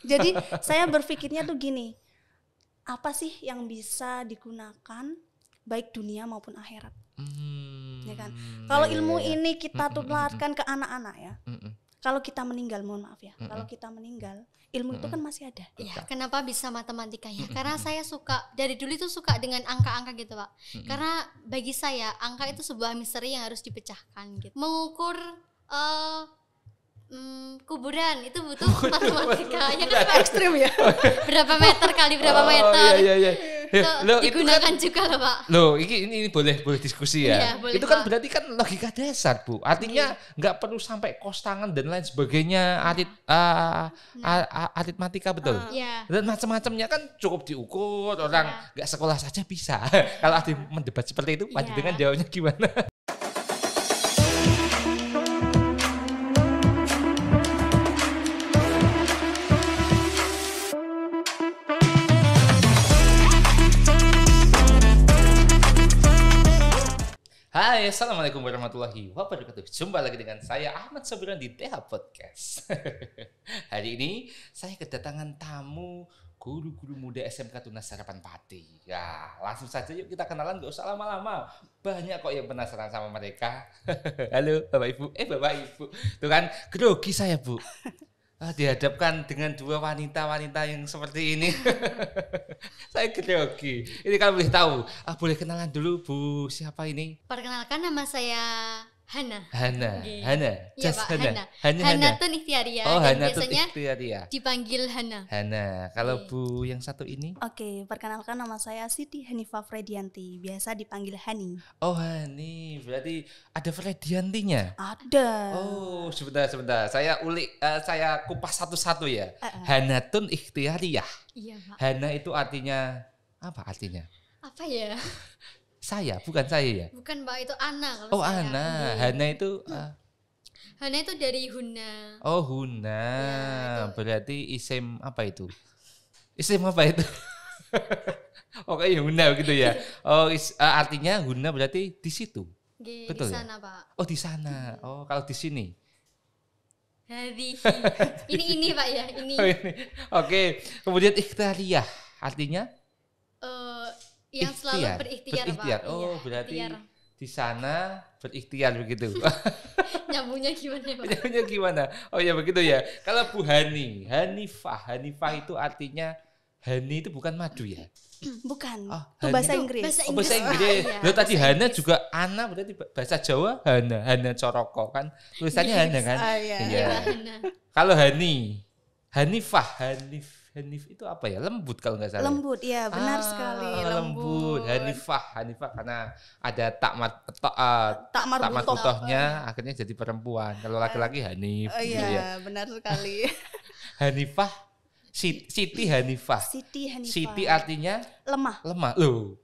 Jadi saya berpikirnya tuh gini, apa sih yang bisa digunakan baik dunia maupun akhirat, ya kan? Kalau ilmu ini kita tularkan ke anak-anak ya, kalau kita meninggal, mohon maaf ya, kalau kita meninggal, ilmu itu kan masih ada. Ya, kenapa bisa matematika ya? Karena saya suka, dari dulu itu suka dengan angka-angka gitu Pak. Karena bagi saya, angka itu sebuah misteri yang harus dipecahkan gitu. Mengukur kuburan itu butuh matematika. Ya kan Ekstrim ya. berapa meter kali berapa meter. Iya. Itu digunakan juga loh Pak. Loh, ini boleh diskusi ya. Iya, boleh, itu kan Pak. berarti kan logika dasar, Bu. Artinya nggak perlu sampai kos tangan dan lain sebagainya, aritmatika betul. Iya. Dan macam-macamnya kan cukup diukur, orang nggak sekolah saja bisa. Kalau ada mendebat seperti itu, panjenengan jawabnya gimana? Hai, assalamualaikum warahmatullahi wabarakatuh. Jumpa lagi dengan saya Ahmad Sabiran di TH Podcast. Hari ini saya kedatangan tamu guru-guru muda SMK Tunas Harapan Pati. Ya, langsung saja yuk kita kenalan, gak usah lama-lama. Banyak kok yang penasaran sama mereka. Halo Bapak Ibu, Bapak Ibu. Tuh kan, grogi saya Bu. Dihadapkan dengan dua wanita-wanita yang seperti ini. Saya grogi. Ini kalau boleh tahu, boleh kenalan dulu Bu, siapa ini? Perkenalkan, nama saya Hana. Hana. Iya Just Pak, Hana. Hana. Hanatun Ikhtiaria. Oh, dan Hanatun biasanya Ikhtiaria. dipanggil Hana. Hana. Kalau Bu yang satu ini? Oke, perkenalkan nama saya Siti Hanifah Fredianti, biasa dipanggil Hani. Oh, Hani. Berarti ada Frediantinya? Ada. Oh, sebentar. Saya ulik, saya kupas satu-satu ya. Hanatun Ikhtiaria. Iya Pak. Hana itu artinya apa artinya? Apa ya? Saya, bukan saya ya? Bukan Pak, itu Ana kalau Oh, saya. Ana. Iya. Hana itu Hana itu dari Huna. oh, Huna. Ya, Berarti isim apa itu? Isim apa itu? Oke, Huna gitu ya. Oh, artinya Huna berarti di situ. Betul di ya? sana Pak. Oh, di sana. Oh, kalau di sini. Hadihi. ini Pak ya, ini. Oh, ini. Oke. Kemudian ikhtiariyah artinya Yang selalu ikhtiar. berikhtiar Pak. Oh, Iya, berarti ikhtiar. di sana berikhtiar begitu. Nyambungnya gimana ya Pak? Nyambungnya gimana? Oh ya begitu ya. Kalau Bu Hani, Hanifah itu artinya Hani itu bukan madu ya? Bukan. Oh, itu Hani bahasa itu Inggris. Oh, bahasa Inggris. Iya, Loh tadi bahasa Hana Inggris. juga Ana berarti bahasa Jawa Hana Coroko kan. Tulisannya Hana kan? Iya. Iya. Hana. Kalau Hanif itu apa ya? Lembut kalau nggak salah. Lembut, ya benar sekali. Lembut. Hanifah karena ada tak Tak marbutoh. marbutohnya akhirnya jadi perempuan. Kalau laki-laki Hanif. Oh gitu ya. iya, benar sekali. Hanifah, Siti Hanifah. Siti Hanifah. Siti artinya lemah. Loh.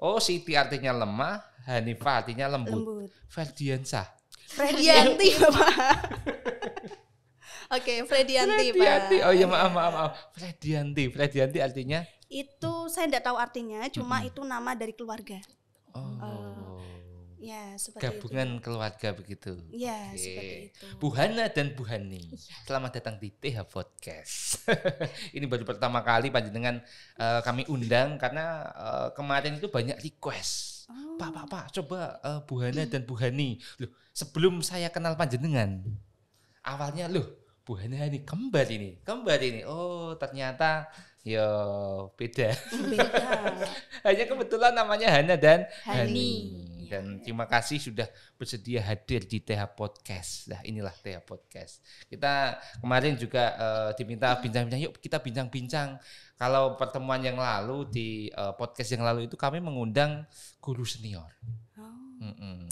Oh, Siti artinya lemah, Hanifah artinya lembut. Ferdiansah. Fredianti, Bapak. Oke, Fredianti, Pak. Oh ya maaf. Fredianti artinya? Itu saya tidak tahu artinya, cuma itu nama dari keluarga. Oh. Ya, seperti Gabungan keluarga begitu. Ya, Oke. seperti itu. Bu Hana dan Bu Hani, selamat datang di TH Podcast. Ini baru pertama kali panjenengan kami undang karena kemarin itu banyak request. Pak, coba Bu Hana dan Bu Hani. Loh, sebelum saya kenal panjenengan, awalnya Bu Hana ini kembar ini. Oh, ternyata ya beda. Hanya kebetulan namanya Hana dan Hani. Dan terima kasih sudah bersedia hadir di TH Podcast. Nah, inilah TH Podcast. Kita kemarin juga diminta bincang-bincang. Yuk kita bincang-bincang. Kalau pertemuan yang lalu di podcast yang lalu itu kami mengundang guru senior.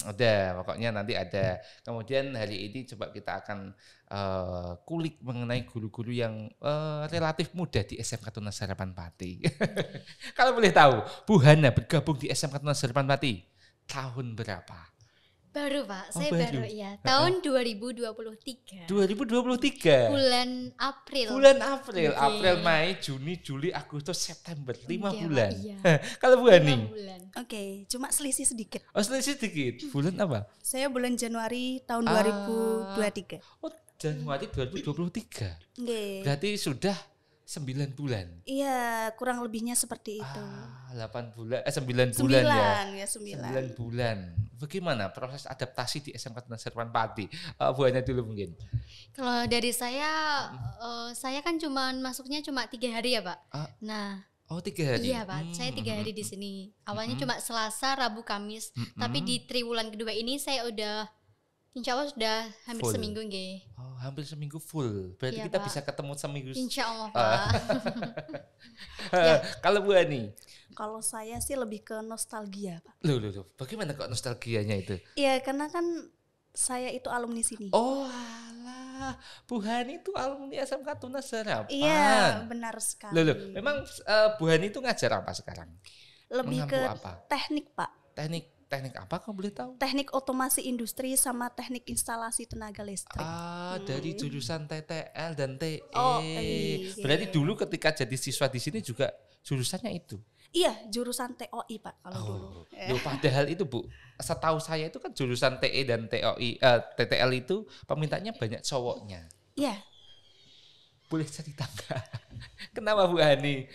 Udah, pokoknya nanti ada. Kemudian hari ini coba kita akan kulik mengenai guru-guru yang relatif muda di SMK Tunas Harapan Pati. Kalau boleh tahu, Bu Hana bergabung di SMK Tunas Harapan Pati tahun berapa? Baru Pak, Oh, saya baru. baru ya. Tahun 2023. 2023. Bulan April. April, Oke. April, Mei, Juni, Juli, Agustus, September, 5 Iya, bulan. Pak, iya. Kalau Bu 5 Hani, bulan. Oke, cuma selisih sedikit. selisih sedikit. Bulan apa? Saya bulan Januari tahun Ah. 2023. Oh, Januari 2023. Nggih. Berarti sudah 9 bulan. Iya, kurang lebihnya seperti itu. 8 bulan, 9 bulan ya. 9. 9 bulan. Bagaimana proses adaptasi di SMK Tunas Harapan Pati? Bu Hana dulu mungkin. Kalau dari saya kan masuknya cuma 3 hari ya Pak. Nah, Oh 3 hari? iya Pak, saya 3 hari di sini. Awalnya cuma Selasa, Rabu, Kamis. Tapi di triwulan kedua ini saya insya Allah sudah hampir Full. seminggu nggih. Oh hampir seminggu full. Berarti Iya, kita Pak. bisa ketemu seminggu. Insya Allah Pak. Kalau Bu Hani? Kalau saya sih lebih ke nostalgia, Pak. Loh. Bagaimana kok nostalgianya itu? Iya, karena kan saya itu alumni sini. Oh alah, Bu Hani itu alumni SMK Tunas Harapan. Iya, benar sekali. Loh, memang Bu Hani itu ngajar apa sekarang? Lebih mengampu ke apa? teknik, Pak. Teknik apa kamu boleh tahu? Teknik otomasi industri sama teknik instalasi tenaga listrik. Dari jurusan TTL dan TE. Oh, iya. Berarti dulu ketika jadi siswa di sini juga jurusannya itu. Iya, jurusan TOI, Pak, kalau dulu. Loh, padahal itu Bu, setahu saya itu kan jurusan TE dan TOI, TTL itu pemintanya banyak cowoknya. Iya. Boleh cerita nggak? Kenapa Bu Hani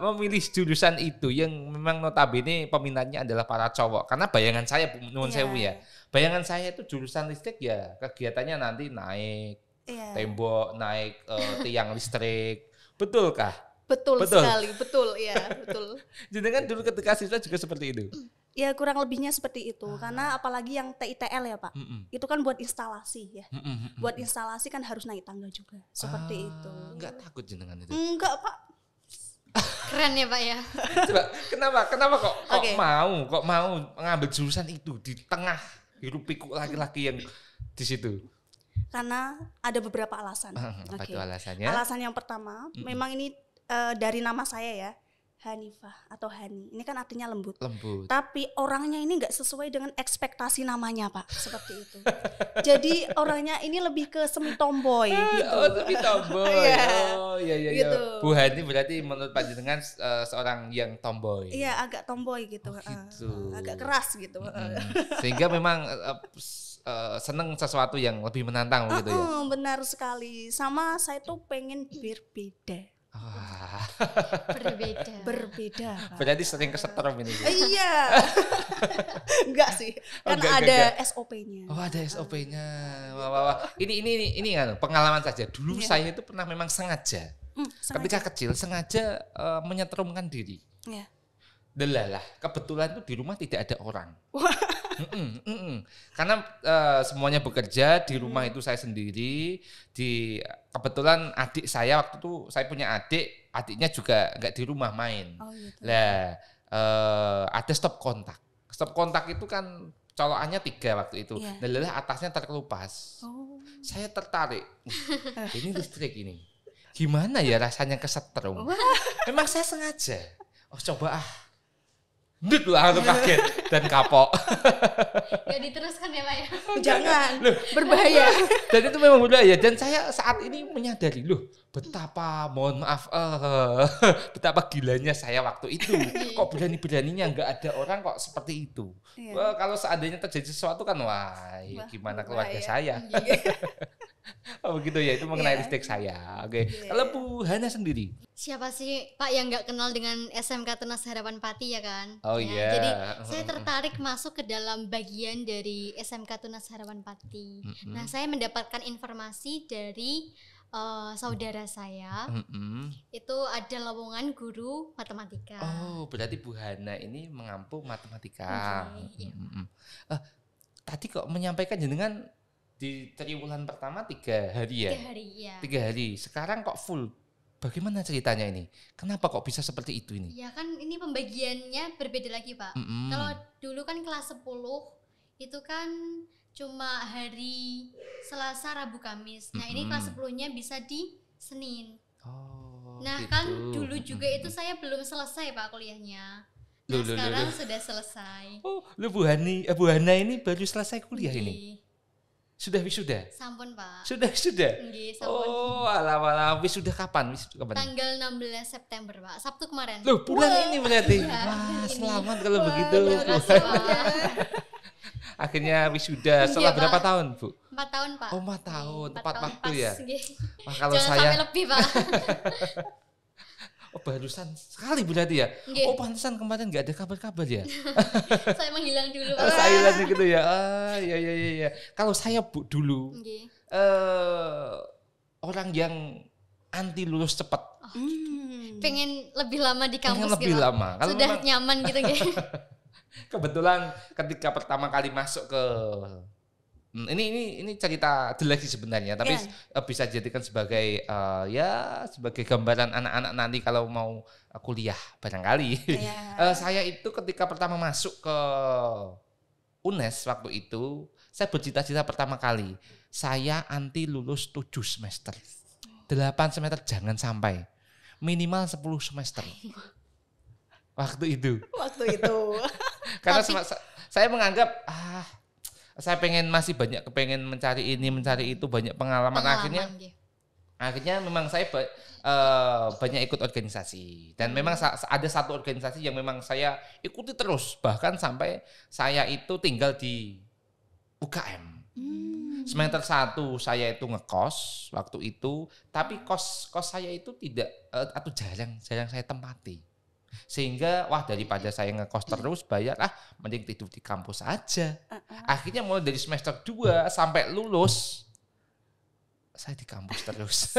memilih jurusan itu yang memang notabene peminatnya adalah para cowok? Karena bayangan saya, Bu, nuwun sewu ya, bayangan saya itu jurusan listrik ya kegiatannya nanti naik tembok, naik tiang listrik, betulkah? Betul sekali, betul, ya, betul. Jadi kan dulu ketika siswa juga seperti itu. Ya kurang lebihnya seperti itu, karena apalagi yang TITL ya Pak, itu kan buat instalasi ya. Buat instalasi kan harus naik tangga juga, seperti itu. Enggak takut jenengan itu? Enggak Pak. Keren ya Pak ya. Coba kenapa kok mau mengambil jurusan itu di tengah hiruk pikuk laki-laki yang di situ? Karena ada beberapa alasan. Apa itu alasannya? Alasan yang pertama, memang ini dari nama saya ya, Hanifah atau Hani. Ini kan artinya lembut. Tapi orangnya ini nggak sesuai dengan ekspektasi namanya Pak, seperti itu. Jadi orangnya ini lebih ke semi tomboy gitu. Oh, semi tomboy. Oh, iya. Gitu. Bu Hani berarti menurut panjenengan seorang yang tomboy. Iya, agak tomboy gitu. Gitu. Agak keras gitu. Sehingga memang seneng sesuatu yang lebih menantang gitu ya. Benar sekali. Sama saya tuh pengen berbeda. Berbeda. Berarti sering kesetrum ini. Iya. Enggak sih. Kan ada SOP-nya. Oh, ada SOP-nya. Wah. Ini kan pengalaman saja. Dulu saya itu pernah memang sengaja. Ketika kecil sengaja menyetrumkan diri. Iya. Delalah, kebetulan tuh di rumah tidak ada orang. Karena semuanya bekerja, di rumah itu saya sendiri. Kebetulan adik saya waktu itu, saya punya adiknya juga nggak di rumah main. Oh, gitu. Lah ada stop kontak. Stop kontak itu kan colokannya 3 waktu itu. Delalah atasnya terkelupas. Saya tertarik. Ini listrik ini. Gimana ya rasanya kesetrum? Memang saya sengaja. Oh coba Dut langsung kaget dan kapok. Gak diteruskan ya Pak ya? Jangan, berbahaya. Dan itu memang berbahaya. Dan saya saat ini menyadari, betapa, mohon maaf, betapa gilanya saya waktu itu. Kok berani-beraninya nggak ada orang kok seperti itu. Wah, kalau seandainya terjadi sesuatu kan, gimana keluarga saya. Oh begitu ya, itu mengenai listrik saya. Oke. Kalau Bu Hana sendiri? Siapa sih Pak yang nggak kenal dengan SMK Tunas Harapan Pati ya kan? Oh iya. Jadi saya tertarik masuk ke dalam bagian dari SMK Tunas Harapan Pati. Nah saya mendapatkan informasi dari saudara saya. Itu ada lowongan guru matematika. Oh berarti Bu Hana ini mengampu matematika. Tadi kok menyampaikan jenengan di triwulan pertama 3 hari ya? 3 hari, iya. 3 hari. Sekarang kok full. Bagaimana ceritanya ini? Kenapa kok bisa seperti itu ini? Ya kan ini pembagiannya berbeda lagi Pak. Kalau dulu kan kelas 10 itu kan cuma hari Selasa, Rabu, Kamis. Nah ini kelas 10-nya bisa di Senin. Oh, nah gitu. Kan dulu juga itu saya belum selesai Pak kuliahnya. Nah sekarang sudah selesai. Oh, Bu Hana ini baru selesai kuliah ini? Sudah wisuda? Sampun Pak. Sudah wisuda? Nggih, sampun. Oh, alah wisuda kapan? Tanggal 16 September Pak, Sabtu kemarin. Loh, bulan ini berarti. Wah, selamat kalau begitu. Akhirnya wisuda setelah berapa tahun, Bu? 4 tahun, Pak. Oh, 4 tahun, 4 tepat tahun waktu pas, ya. nggih. Wah, kalau Jangan saya sampai lebih, Pak. oh, barusan sekali berarti ya. Nggih. Oh, pantesan kemarin nggak ada kabar-kabar ya. Saya menghilang dulu, Oh, Pak. silent gitu ya. Ah, iya. Kalau saya dulu Nggih. orang yang anti lulus cepat. Pengen lebih lama di kampus Pengen lebih gitu, Pak. lama. Kalau Sudah memang- nyaman gitu, nggih. Kebetulan ketika pertama kali masuk ke ini cerita jelek sih sebenarnya, tapi bisa dijadikan sebagai sebagai gambaran anak-anak nanti kalau mau kuliah barangkali. Saya itu ketika pertama masuk ke UNES waktu itu, saya bercita-cita pertama kali, saya anti lulus 7 semester. 8 semester jangan sampai. Minimal 10 semester. Waktu itu. Karena saya menganggap saya masih banyak kepengen mencari ini mencari itu, banyak pengalaman. Akhirnya memang saya banyak ikut organisasi, dan memang ada satu organisasi yang memang saya ikuti terus, bahkan sampai saya itu tinggal di UKM. Semester 1 saya itu ngekos waktu itu, tapi kos saya itu tidak atau jarang saya tempati. Sehingga daripada saya ngekos terus bayar, mending tidur di kampus aja. Akhirnya mulai dari semester 2 sampai lulus saya di kampus terus.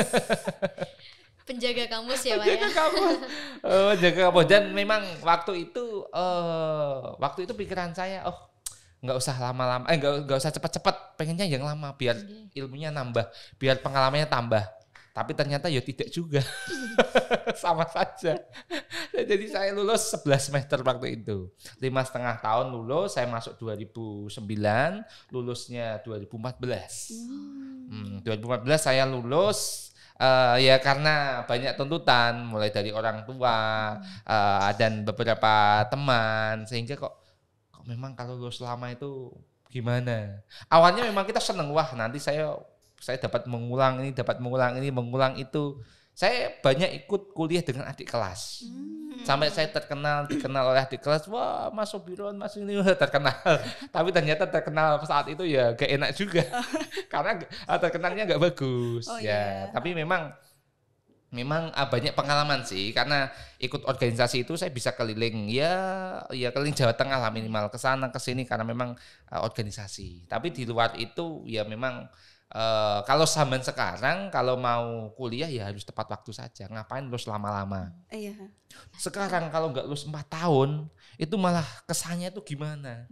Penjaga kampus ya, Pak ya. Jaga kampus. Dan memang waktu itu pikiran saya, nggak usah lama-lama, nggak usah cepat-cepat, pengennya yang lama biar ilmunya nambah, biar pengalamannya tambah. Tapi ternyata ya tidak juga. Sama saja. Jadi saya lulus 11 semester waktu itu. 5,5 tahun lulus, saya masuk 2009, lulusnya 2014. 2014 saya lulus, ya karena banyak tuntutan, mulai dari orang tua dan beberapa teman, sehingga kok memang kalau lulus lama itu gimana. Awalnya memang kita seneng, nanti saya dapat mengulang mengulang itu. Saya banyak ikut kuliah dengan adik kelas. Sampai saya dikenal oleh adik kelas, Mas Sobiron, Mas ini terkenal. Tapi ternyata terkenal saat itu ya gak enak juga. Karena terkenalnya gak bagus. Tapi memang banyak pengalaman sih, karena ikut organisasi itu saya bisa keliling keliling Jawa Tengah lah minimal, ke sana ke sini karena memang organisasi. Tapi di luar itu ya memang kalau zaman sekarang kalau mau kuliah ya harus tepat waktu saja. Ngapain lulus lama-lama? Sekarang kalau nggak lulus 4 tahun itu malah kesannya tuh gimana?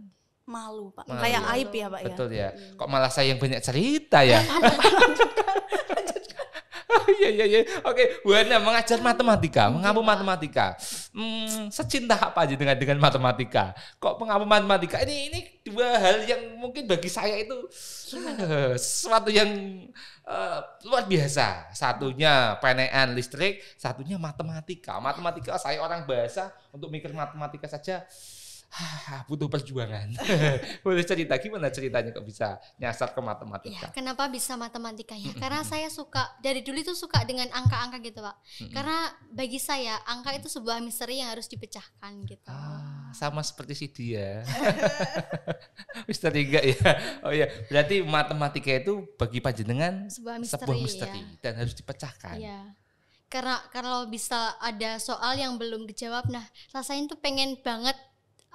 Malu, Pak. Kayak aib ya, Pak. Betul ya. Kok malah saya yang banyak cerita ya? Iya. Oke, Bu Hana mengajar matematika, mengampu matematika. Secinta apa aja dengan matematika? Kok mengampu matematika? Ini dua hal yang mungkin bagi saya itu sesuatu yang luar biasa. Satunya PNN listrik, satunya matematika. Matematika saya orang bahasa, untuk mikir matematika saja butuh perjuangan. Boleh cerita gimana ceritanya kok bisa nyasar ke matematika? Kenapa bisa matematika ya? Karena saya dari dulu itu suka dengan angka-angka gitu, Pak. Karena bagi saya angka itu sebuah misteri yang harus dipecahkan gitu. Sama seperti si dia. Misteri enggak ya? Oh ya, berarti matematika itu bagi panjenengan sebuah misteri dan harus dipecahkan. Iya. Karena kalau bisa ada soal yang belum dijawab, rasanya tuh pengen banget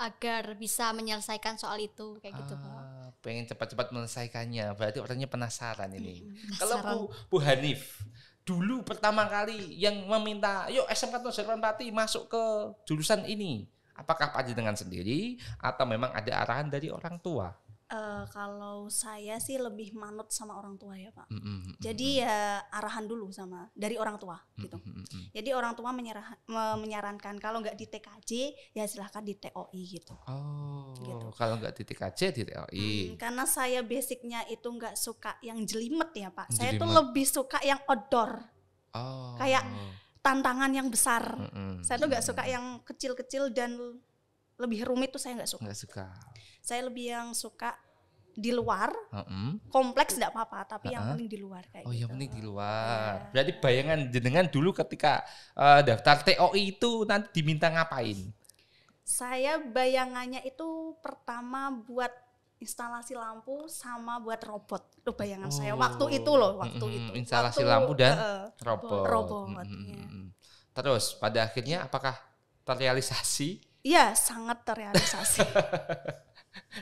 agar bisa menyelesaikan soal itu kayak gitu, Pak. Pengen cepat-cepat menyelesaikannya. Berarti orangnya penasaran ini. Kalau Bu Hanif dulu pertama kali yang meminta, yuk SMK Tunas Harapan Pati masuk ke jurusan ini, apakah panjenengan sendiri atau memang ada arahan dari orang tua? Kalau saya sih lebih manut sama orang tua ya, Pak. Jadi ya arahan dulu dari orang tua gitu. Jadi orang tua menyarankan kalau nggak di TKJ ya silahkan di TOI gitu. Gitu. Kalau nggak di TKJ di TOI. Karena saya basicnya itu nggak suka yang jelimet ya, Pak. Saya tuh lebih suka yang outdoor. Kayak tantangan yang besar. Saya tuh nggak suka yang kecil-kecil dan lebih rumit tuh saya nggak suka. Saya lebih yang suka di luar, kompleks tidak apa-apa, tapi yang penting di luar kayak gitu. Yang penting di luar. Berarti bayangan jenengan dulu ketika daftar TOI itu nanti diminta ngapain? Saya bayangannya itu pertama buat instalasi lampu sama buat robot. Itu bayangan saya waktu itu loh, waktu itu. Instalasi lampu dan robot. Robot. Terus pada akhirnya apakah terrealisasi? Iya, sangat terrealisasi.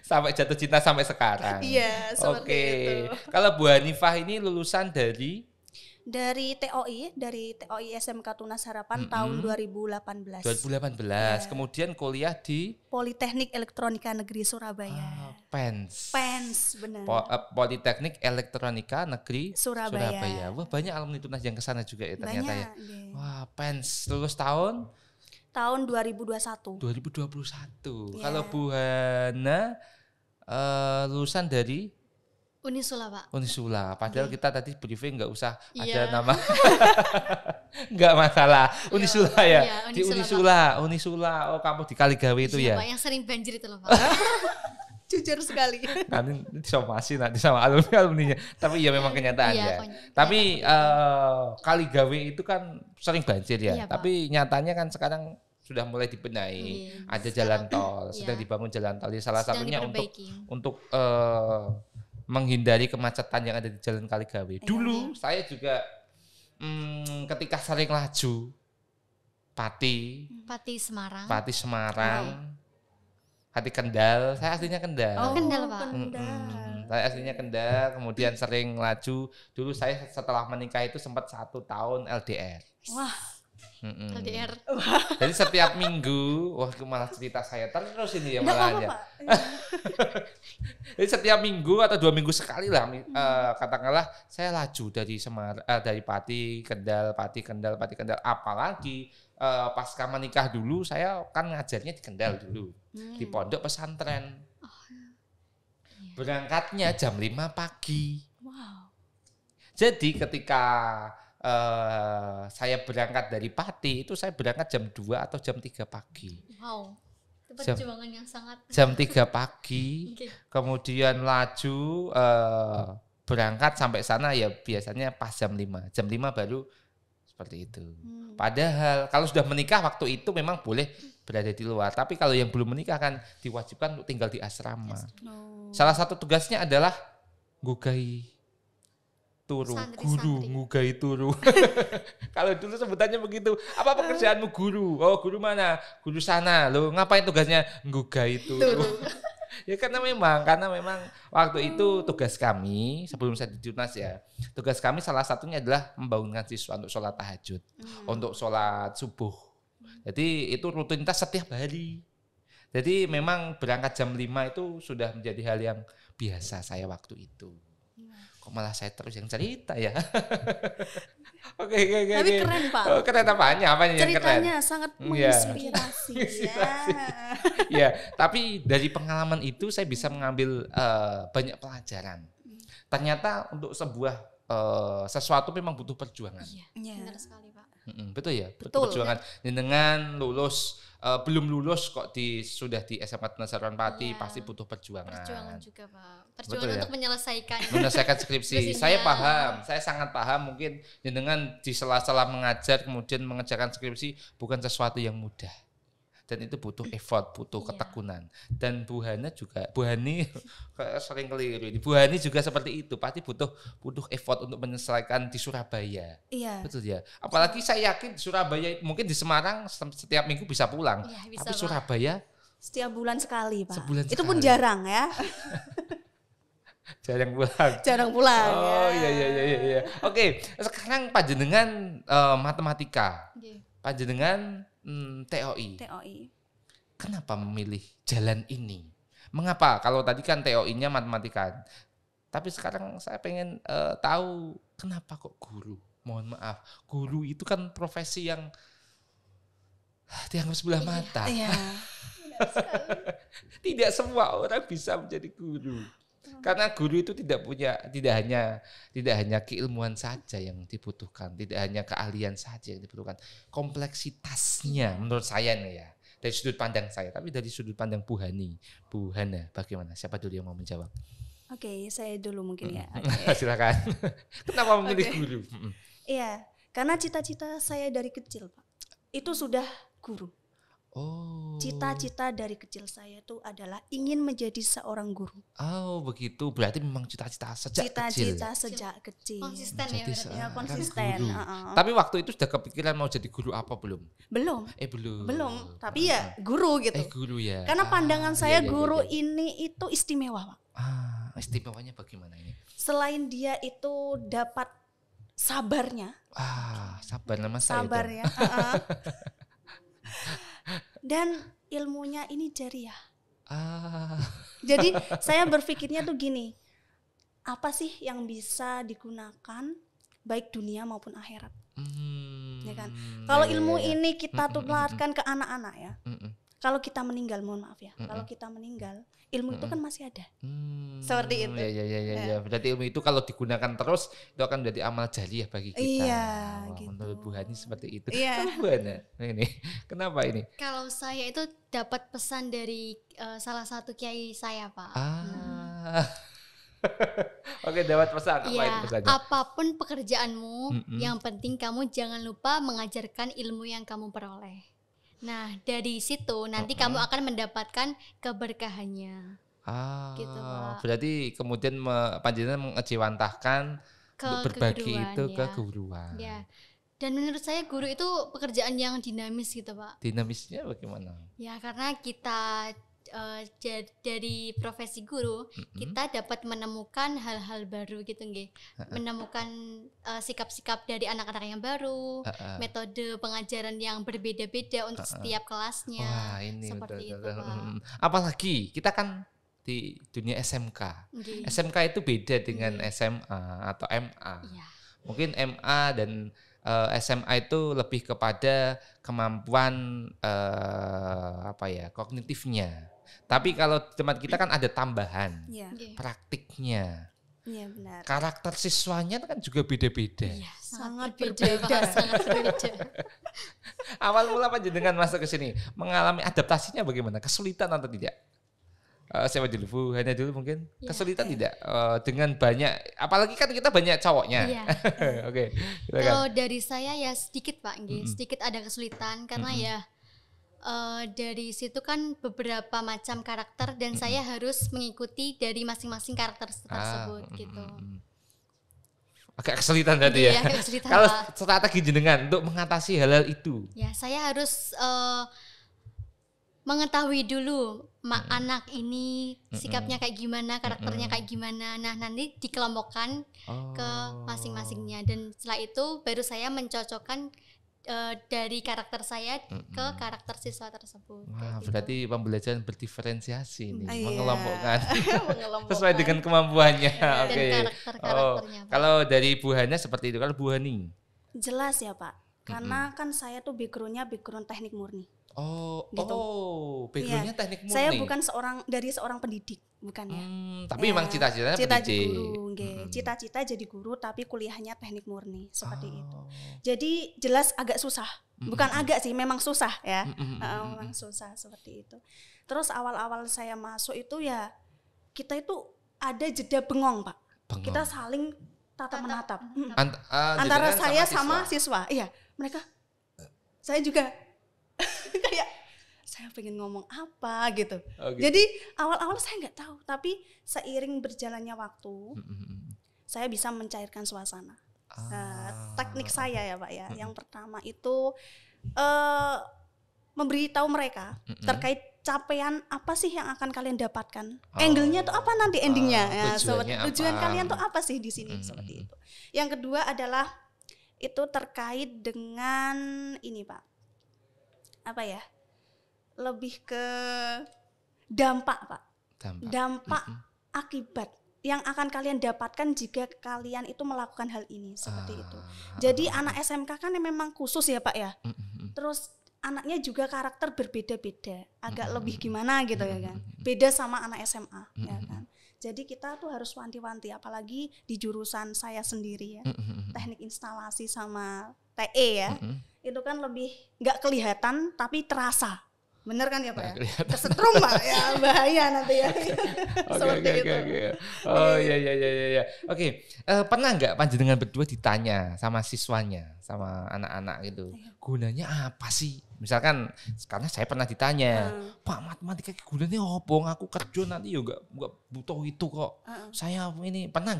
Sampai jatuh cinta sampai sekarang. Iya, seperti itu. Kalau Bu Hanifah ini lulusan dari TOI SMK Tunas Harapan tahun 2018. 2018. Kemudian kuliah di Politeknik Elektronika Negeri Surabaya. PENS, benar. Politeknik Elektronika Negeri Surabaya. Wah, banyak alumni Tunas yang kesana juga ya ternyata ya. Banyak. Wah, PENS lulus tahun 2021. 2021. Yeah. Kalau Bu Hana lulusan dari Unisula, Pak. Unisula. Padahal kita tadi briefing nggak usah ada Iya. nama. Nggak masalah. Unisula ya. Iya, Di Unisula. Oh, kamu di Kaligawe itu Iya, ya. Pak, yang sering banjir itu loh, Pak. Jujur sekali. Nanti somasi nanti sama alumninya. Tapi ya memang kenyataannya. Iya, Tapi Kaligawe itu kan sering banjir ya. Iya, Pak. Tapi nyatanya kan sekarang sudah mulai dibenahi. Iya. Ada jalan tol, sedang Iya. dibangun jalan tol. Salah Sedang satunya diperbaiki. untuk menghindari kemacetan yang ada di Jalan Kaligawe. Dulu saya juga ketika sering laju Pati Semarang. Pati Kendal, saya aslinya Kendal. Oh, Kendal, Pak. Saya aslinya Kendal, kemudian sering laju. Dulu saya setelah menikah itu sempat 1 tahun LDR. Wah, LDR. Jadi setiap minggu, wah malah cerita saya terus ini ya enggak malahnya. apa-apa. Jadi setiap minggu atau 2 minggu sekali lah, katakanlah saya laju dari dari Pati Kendal. Apalagi pasca menikah dulu saya kan ngajarnya di Kendal dulu, di pondok pesantren. Berangkatnya jam 5 pagi. Wow. Jadi ketika saya berangkat dari Pati itu saya berangkat jam 2 atau jam 3 pagi. Wow. Itu perjuangan yang sangat. Jam 3 pagi. Okay. Kemudian laju berangkat sampai sana ya biasanya pas jam 5. Jam 5 baru seperti itu. Padahal kalau sudah menikah waktu itu memang boleh berada di luar. Tapi kalau yang belum menikah kan diwajibkan untuk tinggal di asrama. Salah satu tugasnya adalah ngugai turu, guru ngugai turu. Kalau dulu sebutannya begitu. Apa pekerjaanmu guru? Oh, guru mana? Guru sana. Loh, ngapain tugasnya? Ngugai turu. Ya karena memang waktu itu tugas kami sebelum saya di Tunas ya. Tugas kami salah satunya adalah membangunkan siswa untuk sholat tahajud, untuk sholat subuh. Jadi itu rutinitas setiap hari. Jadi memang berangkat jam 5 itu sudah menjadi hal yang biasa saya waktu itu. Kok malah saya terus yang cerita ya. Oke. Tapi keren, Pak. Oh, keren apanya yang keren? Ceritanya sangat menginspirasi. Ya, tapi dari pengalaman itu saya bisa mengambil banyak pelajaran. Ternyata untuk sebuah sesuatu memang butuh perjuangan. Iya, benar sekali, Pak. Betul ya, betul perjuangan. Dengan lulus belum lulus kok sudah di SMA Tunas Harapan Pati, pasti butuh perjuangan. Perjuangan juga, Pak. Perjuangan untuk menyelesaikan skripsi. Saya paham, saya sangat paham. Mungkin dengan di sela-sela mengajar kemudian mengerjakan skripsi bukan sesuatu yang mudah. Dan itu butuh effort, butuh ketekunan. Dan Bu Hana juga, Bu Hani sering keliru. Bu Hani juga seperti itu, pasti butuh effort untuk menyelesaikan di Surabaya. Iya. Betul ya. Apalagi saya yakin di Surabaya, mungkin di Semarang setiap minggu bisa pulang. Iya, bisa, tapi Pak. Surabaya setiap bulan sekali, Pak. Sebulan itu sekali. pun jarang ya. Jarang pulang. Oh ya. iya. Oke, sekarang panjenengan matematika. Panjenengan TOI. Kenapa memilih jalan ini? Mengapa? Kalau tadi kan TOI-nya matematika. Tapi sekarang saya pengen tahu kenapa kok guru? Mohon maaf, guru itu kan profesi yang dianggap sebelah mata. Iya. Tidak semua orang bisa menjadi guru. Karena guru itu tidak hanya keilmuan saja yang dibutuhkan, tidak hanya keahlian saja yang dibutuhkan, kompleksitasnya menurut saya nih ya, dari sudut pandang saya, tapi dari sudut pandang Bu Hana, bagaimana? Siapa dulu yang mau menjawab? Oke, saya dulu mungkin ya. Silakan. Kenapa memilih guru? Iya, karena cita-cita saya dari kecil, Pak, itu sudah guru. Oh. Cita-cita dari kecil saya itu adalah ingin menjadi seorang guru. Oh begitu, berarti memang cita-cita sejak kecil. Cita-cita sejak kecil. Konsisten ya Jadi berarti. Ya, seorang konsisten. guru. Tapi waktu itu sudah kepikiran mau jadi guru apa belum? Belum. Belum. Tapi ya guru gitu. Guru ya. Karena pandangan saya iya, guru iya. ini itu istimewa, Pak. Istimewanya bagaimana ini? Selain dia itu dapat sabarnya, Sabar nama saya. sabar ya. Dan ilmunya ini jariah. Jadi saya berpikirnya tuh gini, apa sih yang bisa digunakan baik dunia maupun akhirat, ya kan? Kalau ilmu ini kita tularkan ke anak-anak ya, kalau kita meninggal, mohon maaf ya, kalau kita meninggal, ilmu itu kan masih ada, seperti itu. Ya. Berarti ilmu itu kalau digunakan terus itu akan menjadi amal jariah bagi kita. Iya, Wah, gitu. menurut Bu Hani seperti itu. Iya. Kalau Bu Hana, ini kenapa ini? Kalau saya itu dapat pesan dari salah satu kiai saya, Pak. Oke, dapat pesan. Apa itu Ya, pesannya? apapun pekerjaanmu, yang penting kamu jangan lupa mengajarkan ilmu yang kamu peroleh. Nah, dari situ nanti kamu akan mendapatkan keberkahannya. Gitu, Pak. Berarti kemudian panjenengan mengejawantahkan untuk berbagi keguruan, itu ke ya. keguruan. Ya. Dan menurut saya guru itu pekerjaan yang dinamis gitu, Pak. Dinamisnya bagaimana? Ya, karena kita dari profesi guru, kita dapat menemukan hal-hal baru gitu nggih. Menemukan sikap-sikap dari anak-anak yang baru, metode pengajaran yang berbeda-beda untuk setiap kelasnya. Wah, ini seperti betul. itu, Pak. Apalagi kita kan di dunia SMK. Nggih. SMK itu beda dengan SMA atau MA. Iya. Mungkin MA dan SMA itu lebih kepada kemampuan kognitifnya. Tapi kalau di tempat kita kan ada tambahan Iya, Nggih. praktiknya. iya benar. Karakter siswanya kan juga beda-beda. Iya, Sangat berbeda, Pak. berbeda. Sangat berbeda. Awal mula panjenengan masuk ke sini mengalami adaptasinya bagaimana? Kesulitan atau tidak? Siapa dulu? Bu Hana dulu mungkin. Ya. Kesulitan tidak dengan banyak, apalagi kan kita banyak cowoknya. Iya. Oke, silakan. Kalau dari saya ya sedikit, Pak, nggih. Sedikit ada kesulitan karena ya dari situ kan beberapa macam karakter dan saya harus mengikuti dari masing-masing karakter tersebut gitu. Agak kesulitan berarti ya. Iya, agak kesulitan, Kalau Pak. strategi jenengan untuk mengatasi hal-hal itu. Ya, saya harus mengetahui dulu anak ini sikapnya kayak gimana, karakternya kayak gimana. Nah, nanti dikelompokkan ke masing-masingnya dan setelah itu baru saya mencocokkan dari karakter saya ke karakter siswa tersebut. Wah, kayak gitu. berarti pembelajaran berdiferensiasi nih, Iya. mengelompokkan Mengelompokkan. sesuai dengan kemampuannya. Dan Oke. karakter-karakternya, Pak. Kalau dari Bu Hana seperti itu, kalau Bu Hani. Jelas ya, Pak. Karena kan saya tuh background teknik murni. Gitu. Backgroundnya Iya. teknik murni. Saya bukan seorang pendidik, bukan ya. Tapi memang cita-citanya pendidik. Guru, nggih. Cita-cita jadi guru tapi kuliahnya teknik murni seperti itu. Jadi jelas agak susah. Bukan agak sih, memang susah ya. Memang susah seperti itu. Terus awal-awal saya masuk itu ya kita itu ada jeda bengong, Pak. Bengong. Kita saling tatap menatap. jenengan Antara saya sama siswa. siswa. Iya, mereka saya juga kayak saya pengen ngomong apa gitu. Gitu. Jadi awal-awal saya nggak tahu, tapi seiring berjalannya waktu, saya bisa mencairkan suasana. Teknik saya ya, Pak ya. Yang pertama itu memberitahu mereka terkait capaian apa sih yang akan kalian dapatkan. Angle-nya tuh apa nanti endingnya? Tujuan kalian tuh apa sih di sini seperti itu. Yang kedua adalah itu terkait dengan ini, Pak. Apa ya? Lebih ke dampak, Pak. Dampak akibat yang akan kalian dapatkan jika kalian itu melakukan hal ini seperti itu. Jadi anak SMK kan memang khusus ya, Pak ya. Terus anaknya juga karakter berbeda-beda, agak lebih gimana gitu ya kan. Beda sama anak SMA ya kan. Jadi kita tuh harus wanti-wanti, apalagi di jurusan saya sendiri ya, teknik instalasi sama TE ya, itu kan lebih nggak kelihatan tapi terasa, bener kan ya Pak ya? Kesetrum Pak ya, bahaya nanti ya. Oke. Oh iya. Oke, pernah nggak panjenengan berdua ditanya sama siswanya sama anak-anak gitu. Gunanya apa sih? Misalkan karena saya pernah ditanya, Pak, matematika gunanya apa? Aku kerja nanti juga nggak butuh itu kok. Saya ini pernah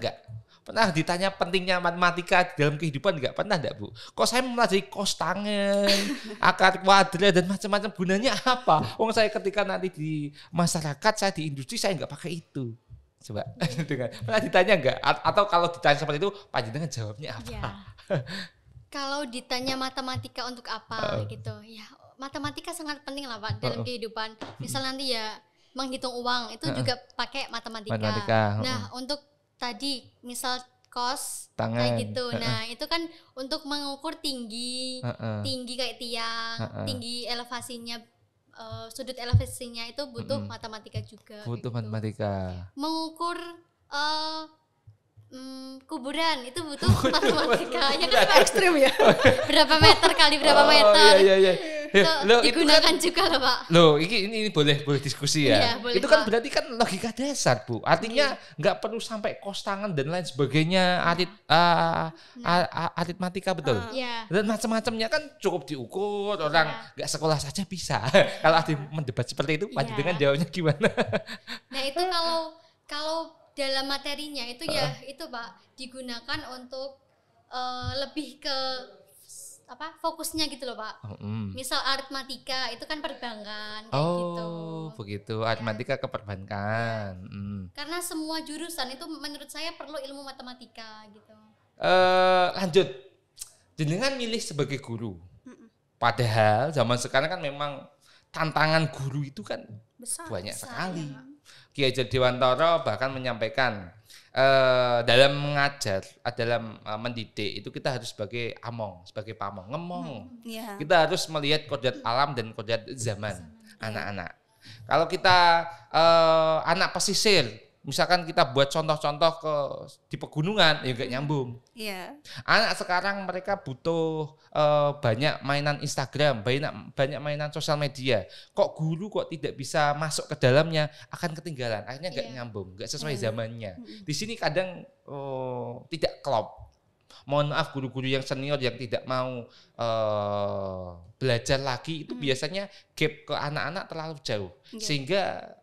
ditanya pentingnya matematika di dalam kehidupan nggak? Pernah enggak, Bu? Kok saya mempelajari cos tangen, akar kuadrat dan macam-macam, gunanya apa? Wong saya ketika nanti di masyarakat, saya di industri, saya nggak pakai itu. Coba pernah ditanya enggak? Atau kalau ditanya seperti itu, panjenengan jawabnya apa? Ya. Kalau ditanya matematika untuk apa gitu, ya matematika sangat penting lah Pak dalam kehidupan. Misal nanti ya menghitung uang itu juga pakai matematika. Nah untuk tadi misal kos kayak gitu, nah itu kan untuk mengukur tinggi kayak tiang, tinggi elevasinya, sudut elevasinya itu butuh matematika juga. Butuh gitu. Matematika. Mengukur kuburan itu butuh matematika. Ya kan ekstrim ya. Berapa meter kali berapa meter. Iya. Itu digunakan kan, juga loh Pak. Loh, ini boleh diskusi ya. Iya, itu kan berarti kan logika dasar, Bu. Artinya nggak perlu sampai kos tangan dan lain sebagainya, aritmatika betul. Iya. Dan macam-macamnya kan cukup diukur, orang nggak sekolah saja bisa. Kalau ada mendebat seperti itu, dengan jawabnya gimana? Nah itu kalau dalam materinya itu ya itu Pak digunakan untuk lebih ke fokusnya gitu loh Pak. Misal aritmatika itu kan perbankan kayak gitu. Oh begitu, aritmatika ke perbankan. Karena semua jurusan itu menurut saya perlu ilmu matematika gitu. Lanjut, jenengan milih sebagai guru. Padahal zaman sekarang kan memang tantangan guru itu kan banyak sekali. Ki Hajar Dewantara bahkan menyampaikan dalam mengajar, dalam mendidik itu kita harus sebagai pamong, ngemong. Kita harus melihat kodrat alam dan kodrat zaman anak-anak. Kalau kita anak pesisir, misalkan kita buat contoh-contoh di pegunungan, ya nggak nyambung. Anak sekarang mereka butuh banyak mainan Instagram, banyak mainan sosial media. Kok guru kok tidak bisa masuk ke dalamnya, akan ketinggalan. Akhirnya nggak nyambung, nggak sesuai zamannya. Di sini kadang tidak klop. Mohon maaf guru-guru yang senior yang tidak mau belajar lagi itu biasanya gap ke anak-anak terlalu jauh, sehingga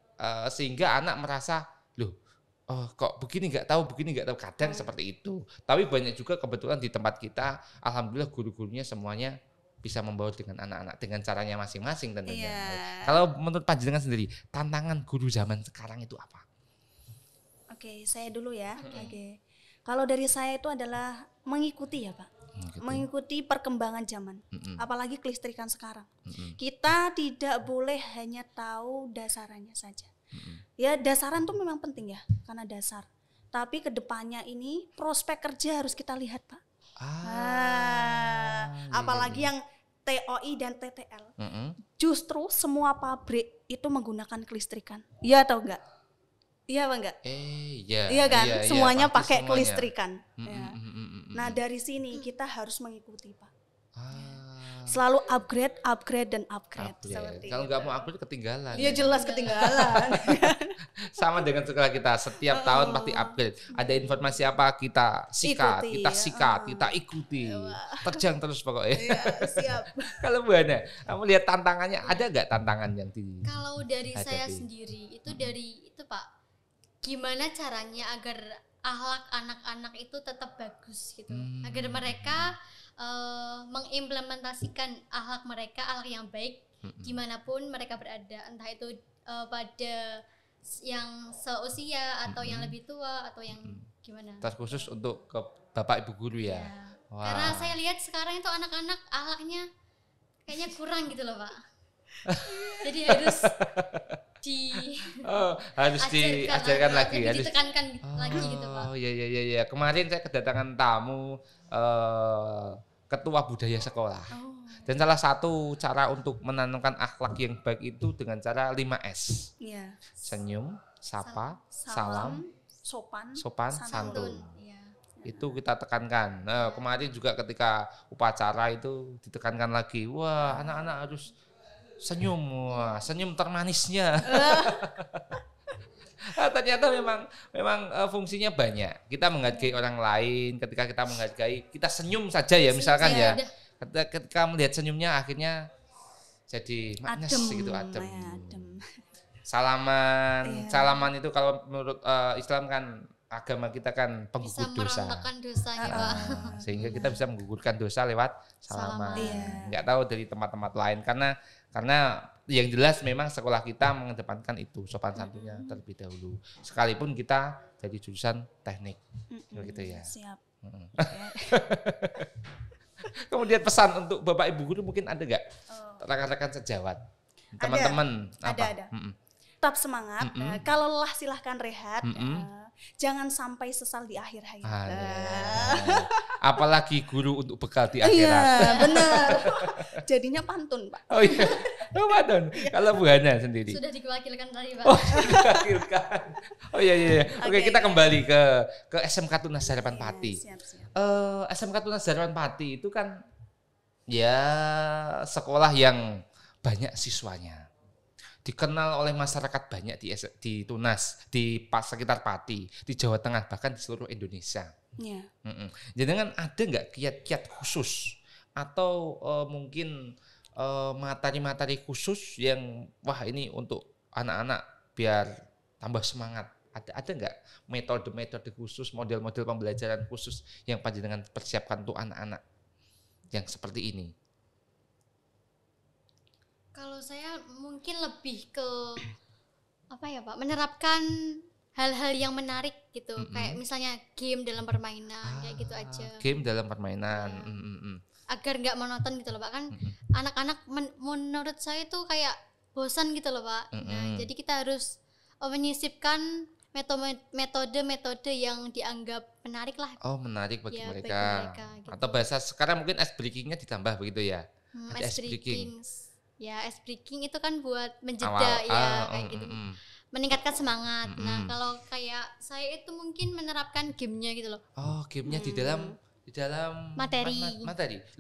anak merasa kok begini nggak tahu kadang seperti itu. Tapi banyak juga kebetulan di tempat kita alhamdulillah guru-gurunya semuanya bisa membaur dengan anak-anak dengan caranya masing-masing tentunya. Kalau menurut panjenengan sendiri tantangan guru zaman sekarang itu apa? Oke, saya dulu ya. Kalau dari saya itu adalah mengikuti ya Pak. Mengikuti perkembangan zaman. Apalagi kelistrikan sekarang. Kita tidak boleh hanya tahu dasarannya saja. Ya dasaran tuh memang penting ya, karena dasar. Tapi kedepannya ini prospek kerja harus kita lihat Pak. Apalagi yang TOI dan TTL. Justru semua pabrik itu menggunakan kelistrikan. Iya atau enggak? Iya apa enggak? Iya kan? Semuanya pakai kelistrikan. Nah dari sini kita harus mengikuti Pak. Selalu upgrade. Kalau nggak mau upgrade ketinggalan. Iya jelas ketinggalan. Sama dengan sekolah kita, setiap tahun pasti upgrade. Ada informasi apa kita sikat, kita ikuti, terjang terus pokoknya. Iya, siap. Kalau Bu Hana, kamu lihat tantangannya, ada nggak tantangan yang Kalau dari saya sendiri itu Pak, gimana caranya agar akhlak anak-anak itu tetap bagus gitu, agar mereka mengimplementasikan akhlak mereka, akhlak yang baik dimanapun mereka berada, entah itu pada yang seusia atau yang lebih tua atau yang gimana. Terkhusus untuk ke Bapak Ibu guru ya. Karena saya lihat sekarang itu anak-anak akhlaknya kayaknya kurang gitu loh Pak. Jadi harus diajarkan lagi, harus ditekankan lagi gitu Pak. Oh iya. Kemarin saya kedatangan tamu ketua budaya sekolah. Dan salah satu cara untuk menanamkan akhlak yang baik itu dengan cara 5S. Senyum, sapa, salam, sopan, santun. Itu kita tekankan. Nah, kemarin juga ketika upacara itu ditekankan lagi. Wah, anak-anak harus senyum termanisnya. Ternyata memang fungsinya banyak. Kita menghargai orang lain, ketika kita menghargai, kita senyum saja ya misalkan ya. Ketika melihat senyumnya akhirnya jadi manis gitu, adem. Salaman itu kalau menurut Islam kan, agama kita kan penggugur dosa. Bisa merendahkan dosanya, Pak. Sehingga kita bisa menggugurkan dosa lewat salaman. Enggak tahu dari tempat-tempat lain karena yang jelas memang sekolah kita mengedepankan itu sopan santunnya terlebih dahulu. Sekalipun kita jadi jurusan teknik. Begitu ya. Siap. Kemudian pesan untuk Bapak Ibu guru mungkin ada enggak? Rekan-rekan sejawat. Teman-teman ada. Tetap semangat. Kalau lelah silahkan rehat. Jangan sampai sesal di akhir hayat. Apalagi guru untuk bekal di akhirat. Iya, benar. Jadinya pantun, Pak. Oh iya. Ramadan. Kalau Bu Hana sendiri. Sudah diwakilkan tadi, Pak. Oh, diwakilkan. Oh iya. Oke, kita kembali ke SMK Tunas Harapan Pati. Siap. SMK Tunas Harapan Pati itu kan ya sekolah yang banyak siswanya. Dikenal oleh masyarakat banyak di Tunas, di sekitar Pati, di Jawa Tengah, bahkan di seluruh Indonesia. Yeah. Jadi kan ada nggak kiat-kiat khusus atau mungkin materi-materi khusus yang wah ini untuk anak-anak biar tambah semangat? Ada nggak metode-metode khusus, model-model pembelajaran khusus yang panjenengan persiapkan untuk anak-anak yang seperti ini? Kalau saya mungkin lebih ke apa ya Pak, menerapkan hal-hal yang menarik gitu, kayak misalnya game dalam permainan, kayak gitu aja. Game dalam permainan, agar nggak monoton gitu loh Pak, kan anak-anak menurut saya tuh kayak bosan gitu loh Pak. Nah, jadi kita harus menyisipkan metode-metode yang dianggap menarik lah. Oh, menarik bagi mereka. Gitu. Atau bahasa sekarang mungkin ice breaking-nya ditambah begitu ya. Ice breaking. Ya, ice breaking itu kan buat menjeda kayak gitu. Meningkatkan semangat. Nah, kalau kayak saya itu mungkin menerapkan gamenya gitu loh. Oh, gamenya di dalam materi.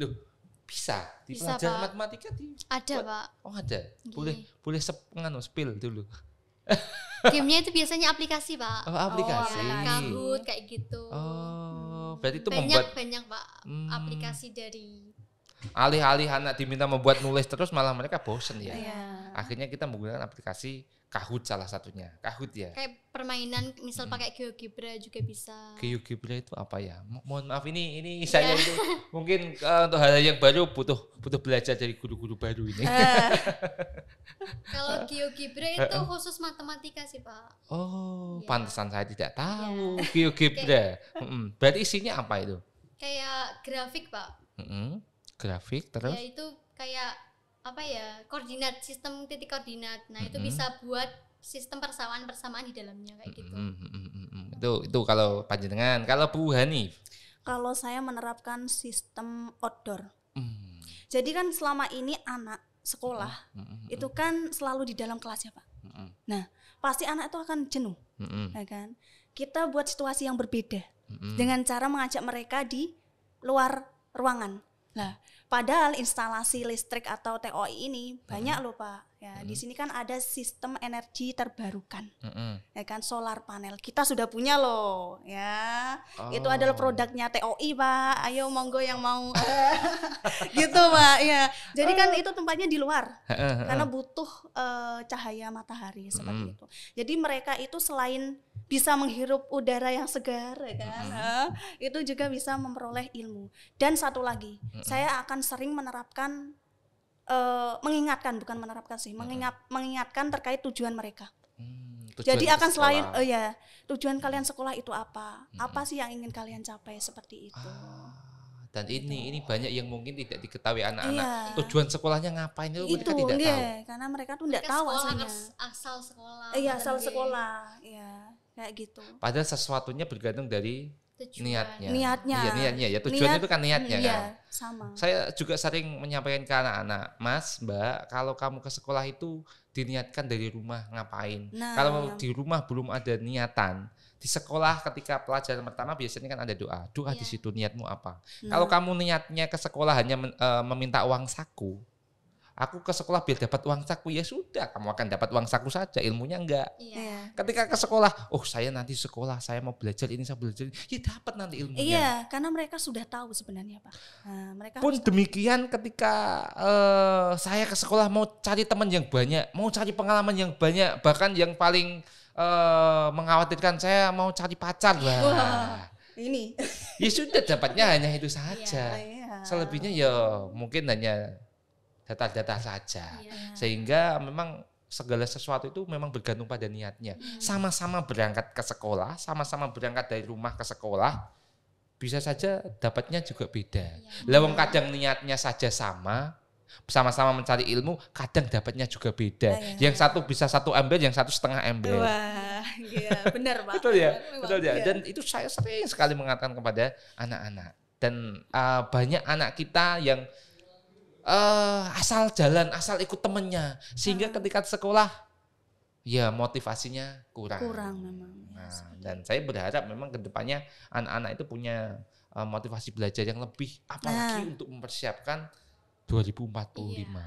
Loh, bisa di pelajaran matematika ada, Pak. Oh, ada. Boleh spill dulu. Gamenya itu biasanya aplikasi, Pak. Oh, aplikasi. Kahoot kayak gitu. Oh, berarti itu banyak Pak, aplikasi dari. Alih-alih anak diminta membuat nulis terus malah mereka bosen ya. Akhirnya kita menggunakan aplikasi Kahoot salah satunya. Kahoot ya. Kayak permainan misal pakai GeoGebra juga bisa. GeoGebra itu apa ya? Mohon maaf ini saya itu mungkin untuk hal yang baru butuh belajar dari guru-guru baru ini. Kalau GeoGebra itu khusus matematika sih Pak. Oh, pantesan saya tidak tahu GeoGebra. Berarti isinya apa itu? Kayak grafik Pak. Grafik terus? Ya itu kayak apa ya, sistem titik koordinat. Nah itu bisa buat sistem persamaan di dalamnya kayak gitu. Itu kalau panjenengan. Kalau Bu Hani? Kalau saya menerapkan sistem outdoor. Jadi kan selama ini anak sekolah itu kan selalu di dalam kelas ya Pak. Nah pasti anak itu akan jenuh, ya kan? Kita buat situasi yang berbeda dengan cara mengajak mereka di luar ruangan. Nah, padahal instalasi listrik atau TOI ini banyak loh Pak. Ya, di sini kan ada sistem energi terbarukan. Ya kan, solar panel. Kita sudah punya loh, ya. Itu adalah produknya TOI, Pak. Ayo monggo yang mau. Gitu, Pak. Ya. Jadi kan itu tempatnya di luar. Karena butuh cahaya matahari seperti itu. Jadi mereka itu selain bisa menghirup udara yang segar, ya kan? Itu juga bisa memperoleh ilmu. Dan satu lagi, saya akan sering menerapkan, mengingatkan, bukan menerapkan sih, mengingatkan terkait tujuan mereka. Jadi akan selain, tujuan kalian sekolah itu apa? Apa sih yang ingin kalian capai seperti itu? Dan ini banyak yang mungkin tidak diketahui anak-anak. Tujuan sekolahnya ngapain itu mereka tidak tahu. Karena mereka tuh tidak tahu asalnya. Asal sekolah. Iya, asal sekolah. Iya, kayak gitu. Padahal sesuatunya bergantung dari niatnya. Niatnya. Ya tujuan itu kan niatnya kan. Sama. Saya juga sering menyampaikan ke anak-anak, Mas, Mbak, kalau kamu ke sekolah itu diniatkan dari rumah ngapain. Kalau di rumah belum ada niatan, di sekolah ketika pelajaran pertama biasanya kan ada doa di situ niatmu apa. Kalau kamu niatnya ke sekolah hanya meminta uang saku, aku ke sekolah biar dapat uang saku, ya sudah, kamu akan dapat uang saku saja, ilmunya enggak. Iya. Ketika ke sekolah, saya nanti sekolah, saya mau belajar ini, saya belajar ini, ya dapat nanti ilmunya. Iya, karena mereka sudah tahu sebenarnya Pak. Nah, mereka Pun demikian ketika saya ke sekolah mau cari teman yang banyak, mau cari pengalaman yang banyak, bahkan yang paling mengkhawatirkan saya mau cari pacar. Wah, ini. Ya sudah, dapatnya hanya itu saja. Iya. Selebihnya ya mungkin hanya datar-datar saja. Iya. Sehingga memang segala sesuatu itu memang bergantung pada niatnya. Sama-sama berangkat ke sekolah, sama-sama berangkat dari rumah ke sekolah, bisa saja dapatnya juga beda. Lawang kadang niatnya saja sama-sama mencari ilmu, kadang dapatnya juga beda. Yang satu bisa 1 ember, yang satu 1/2 ember. Wah, iya, benar Pak. Betul ya, Memang, betul ya. iya. Dan itu saya sering sekali mengatakan kepada anak-anak. Dan banyak anak kita yang asal jalan, asal ikut temennya, sehingga ketika sekolah ya motivasinya kurang. Memang. Nah, dan saya berharap memang kedepannya anak-anak itu punya motivasi belajar yang lebih, apalagi untuk mempersiapkan 2045. Iya.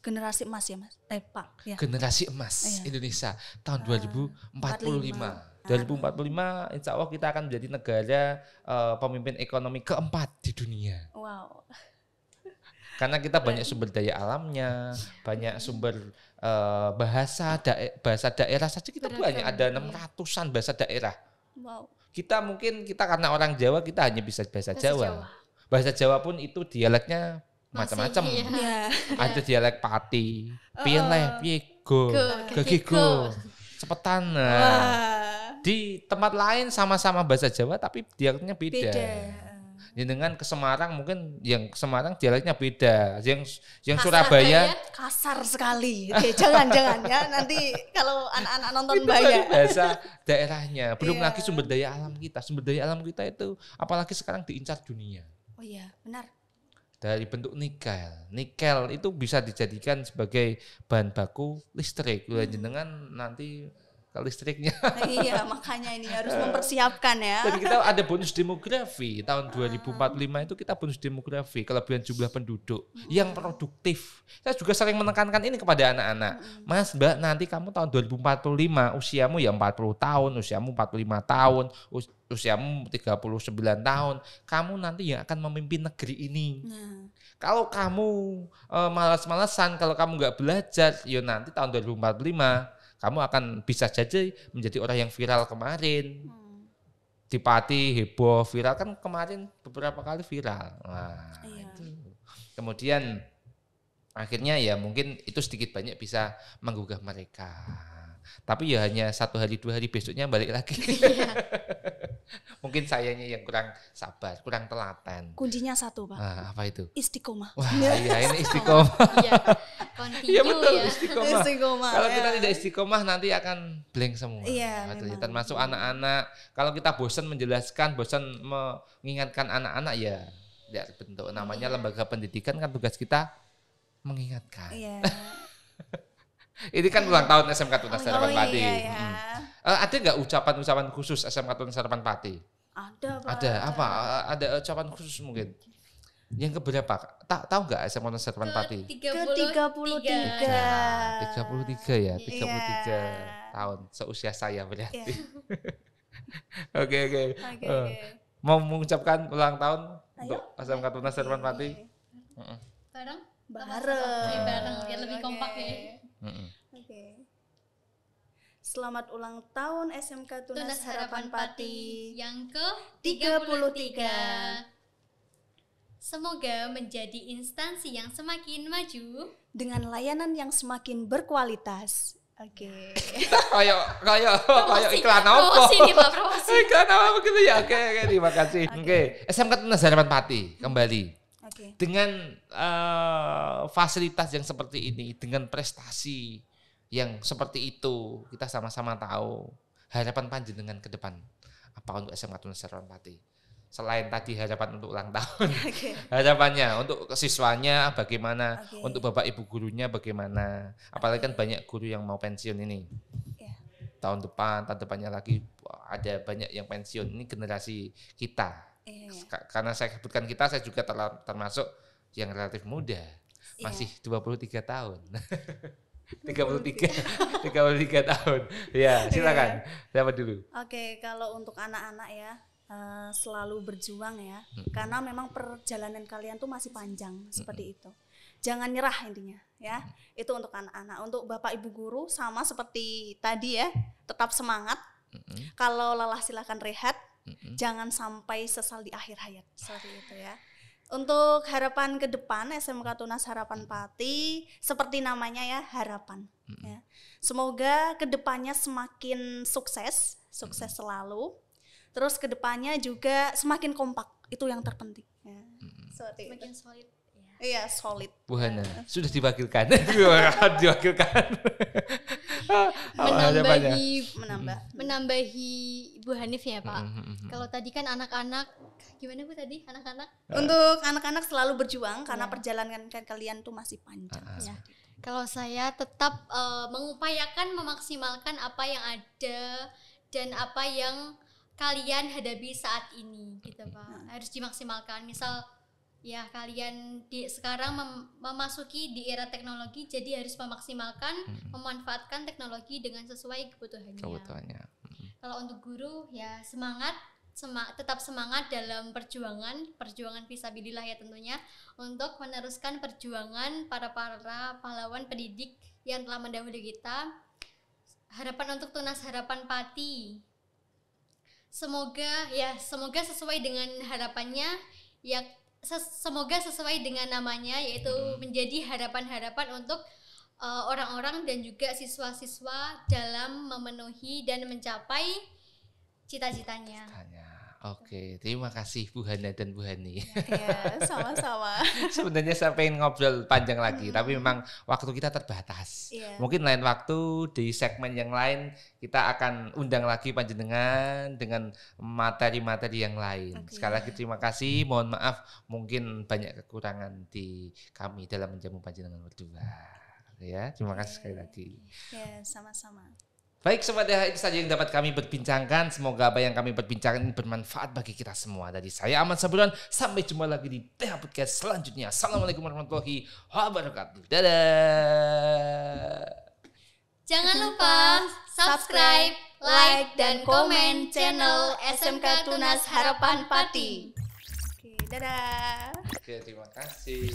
Generasi emas ya Mas. Pak, ya. Generasi emas Indonesia tahun 2045. 2045 insya Allah kita akan menjadi negara pemimpin ekonomi keempat di dunia. Wow. Karena kita banyak sumber daya alamnya, banyak sumber bahasa daerah saja kita banyak, ada 600-an bahasa daerah. Wow. Kita karena orang Jawa kita hanya bisa bahasa Jawa. Bahasa Jawa pun itu dialeknya macam-macam. Iya. Ada dialek Pati, Pileh, Piego, Gagigo, Cepetan. Di tempat lain sama-sama bahasa Jawa tapi dialeknya beda. Ya, dengan ke Semarang mungkin yang Semarang dialeknya beda, yang Surabaya kasar sekali. Oke, jangan ya, nanti kalau anak-anak nonton itu bahaya. bahasa daerahnya. Belum lagi sumber daya alam kita. Sumber daya alam kita itu apalagi sekarang diincar dunia. Oh iya, benar. Dari bentuk nikel. Nikel itu bisa dijadikan sebagai bahan baku listrik. Jenengan nanti ke listriknya. Iya, makanya ini harus mempersiapkan ya. Dan kita ada bonus demografi. Tahun 2045 itu kita bonus demografi, kelebihan jumlah penduduk yang produktif. Saya juga sering menekankan ini kepada anak-anak. Mas, Mbak, nanti kamu tahun 2045 usiamu ya 40 tahun, usiamu 45 tahun, usiamu 39 tahun. Kamu nanti yang akan memimpin negeri ini. Kalau kamu malas-malasan, kalau kamu nggak belajar, ya nanti tahun 2045 kamu akan bisa jadi menjadi orang yang viral kemarin. Di Pati heboh viral kan kemarin beberapa kali viral. Nah, itu. Kemudian akhirnya ya mungkin itu sedikit banyak bisa menggugah mereka. Tapi ya hanya 1 hari 2 hari besoknya balik lagi. Mungkin sayanya yang kurang sabar, kurang telaten. Kuncinya 1 Pak. Apa itu? Istiqomah. Wah, iya ini istiqomah. Iya, betul ya. istiqomah. Kalau kita tidak istiqomah nanti akan blank semua. Iya, Termasuk anak-anak. Kalau kita bosan menjelaskan, bosan mengingatkan anak-anak ya bentuk namanya lembaga pendidikan kan tugas kita mengingatkan. Iya. Ini kan ulang tahun SMK Tunas Harapan Pati. Iya. Ada nggak ucapan-ucapan khusus SMK Tunas Harapan Pati? Ada Pak. Ada apa? Ada ucapan khusus mungkin? Yang keberapa? Tahu nggak SMK Tunas Harapan Pati? Ke-33. 33 ya, 33 tahun seusia saya berarti. Oke. Mau mengucapkan ulang tahun untuk SMK Tunas Harapan Pati? Bareng biar lebih kompak ya. Oke. Selamat ulang tahun SMK Tunas Harapan Pati yang ke-33. Semoga menjadi instansi yang semakin maju dengan layanan yang semakin berkualitas. Oke. Kayak iklan apa? Promosi nih Pak, promosi. Iklan apa begitu ya? Oke, terima kasih. Oke, SMK Tunas Harapan Pati kembali. Dengan fasilitas yang seperti ini, dengan prestasi yang seperti itu, kita sama-sama tahu harapan panjenengan ke depan apa untuk SMK Tunas Harapan Pati. Selain tadi harapan untuk ulang tahun, harapannya untuk siswanya bagaimana, untuk bapak ibu gurunya bagaimana. Apalagi kan banyak guru yang mau pensiun ini. Tahun depannya lagi ada banyak yang pensiun. Ini generasi kita. Karena saya sebutkan kita, saya juga termasuk yang relatif muda. Masih 23 tahun. 33 tahun. Ya, silakan. Siapa dulu? Oke, kalau untuk anak-anak ya, selalu berjuang ya. Karena memang perjalanan kalian tuh masih panjang seperti itu. Jangan nyerah intinya ya. Itu untuk anak-anak. Untuk Bapak Ibu guru sama seperti tadi ya, tetap semangat. Kalau lelah silakan rehat. Jangan sampai sesal di akhir hayat. Seperti itu ya. Untuk harapan ke depan SMK Tunas Harapan Pati, seperti namanya ya, harapan. Ya. Semoga ke depannya semakin sukses selalu. Terus ke depannya juga semakin kompak, itu yang terpenting. Ya. Semakin solid. Iya, solid. Bu Hana, sudah diwakilkan. Menambahi Bu Hanif ya Pak. Kalau tadi kan anak-anak, gimana Bu tadi anak-anak? Untuk anak-anak selalu berjuang karena perjalanan kalian tuh masih panjang. Ya. Kalau saya tetap mengupayakan memaksimalkan apa yang ada dan apa yang kalian hadapi saat ini, gitu Pak. Harus dimaksimalkan. Misal ya kalian sekarang memasuki di era teknologi, jadi harus memaksimalkan, memanfaatkan teknologi dengan sesuai kebutuhannya. Kalau untuk guru ya tetap semangat dalam perjuangan fisabilillah ya tentunya, untuk meneruskan perjuangan para pahlawan pendidik yang telah mendahului kita. Harapan untuk Tunas Harapan Pati, semoga sesuai dengan harapannya ya. Semoga sesuai dengan namanya, yaitu menjadi harapan-harapan untuk orang-orang dan juga siswa-siswa dalam memenuhi dan mencapai cita-citanya. Oke, terima kasih Bu Hana dan Bu Hani. Ya, sama-sama. Sebenarnya saya pengen ngobrol panjang lagi, tapi memang waktu kita terbatas. Mungkin lain waktu di segmen yang lain kita akan undang lagi panjenengan dengan materi-materi yang lain. Sekali lagi terima kasih, mohon maaf mungkin banyak kekurangan di kami dalam menjamu panjenengan berdua. Ya, terima kasih sekali lagi. Ya, sama-sama. Baik Sobat DH, itu saja yang dapat kami perbincangkan. Semoga apa yang kami perbincangkan ini bermanfaat bagi kita semua. Dari saya Ahmad Saburan, sampai jumpa lagi di DH Podcast selanjutnya. Assalamualaikum warahmatullahi wabarakatuh. Dadah. Jangan lupa subscribe, like, dan komen channel SMK Tunas Harapan Pati. Oke, dadah. Oke, terima kasih.